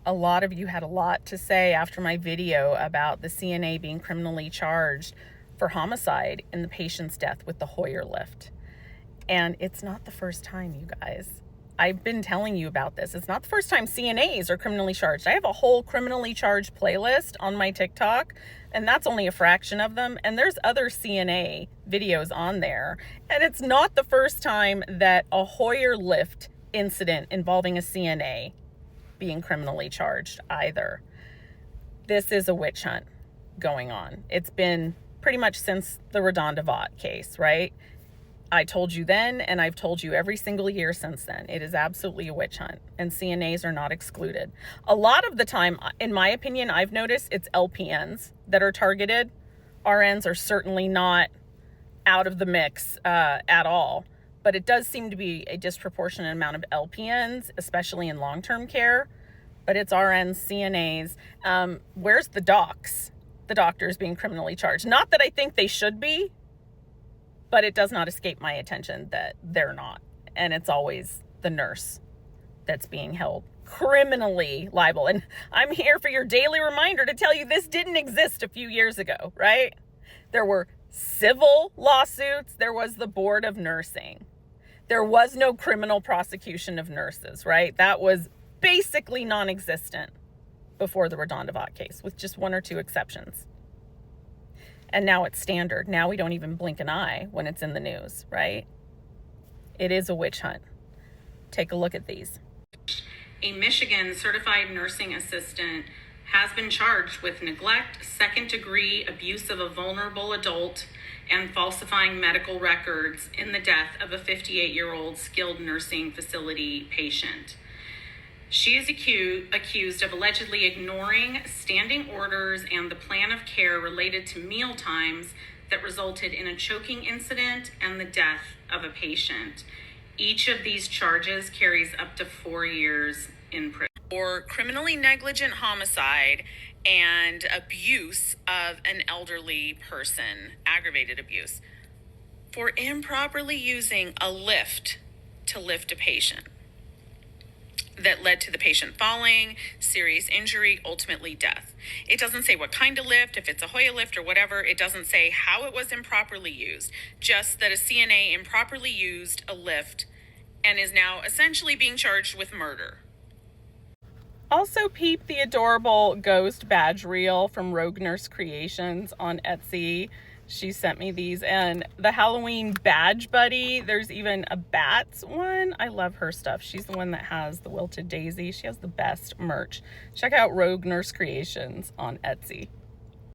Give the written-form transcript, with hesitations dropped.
A lot of you had a lot to say after my video about the CNA being criminally charged for homicide in the patient's death with the Hoyer lift. And it's not the first time, you guys. I've been telling you about this. It's not the first time CNAs are criminally charged. I have a whole criminally charged playlist on my TikTok, and that's only a fraction of them. And there's other CNA videos on there. And it's not the first time that a Hoyer lift incident involving a CNA being criminally charged either. This is a witch hunt going on. It's been pretty much since the Redonda Vaught case, right? I told you then, and I've told you every single year since then. It is absolutely a witch hunt, and CNAs are not excluded. A lot of the time, in my opinion, I've noticed it's LPNs that are targeted. RNs are certainly not out of the mix at all, but it does seem to be a disproportionate amount of LPNs, especially in long-term care, but it's RNs, CNAs. Where's the docs? The doctors being criminally charged. Not that I think they should be, but it does not escape my attention that they're not. And it's always the nurse that's being held criminally liable. And I'm here for your daily reminder to tell you this didn't exist a few years ago, right? There were civil lawsuits. There was the Board of Nursing. There was no criminal prosecution of nurses, right? That was basically non-existent before the Redonda Vaught case, with just one or two exceptions. And now it's standard. Now we don't even blink an eye when it's in the news, right? It is a witch hunt. Take a look at these. A Michigan certified nursing assistant has been charged with neglect, second-degree abuse of a vulnerable adult, and falsifying medical records in the death of a 58-year-old skilled nursing facility patient. She is accused of allegedly ignoring standing orders and the plan of care related to meal times that resulted in a choking incident and the death of a patient. Each of these charges carries up to 4 years in prison. For criminally negligent homicide and abuse of an elderly person, aggravated abuse, for improperly using a lift to lift a patient that led to the patient falling, serious injury, ultimately death. It doesn't say what kind of lift, if it's a Hoyer lift or whatever. It doesn't say how it was improperly used, just that a CNA improperly used a lift and is now essentially being charged with murder. Also peep the adorable ghost badge reel from Rogue Nurse Creations on Etsy. She sent me these, and the Halloween badge buddy, there's even a bats one. I love her stuff. She's the one that has the wilted daisy. She has the best merch. Check out Rogue Nurse Creations on Etsy.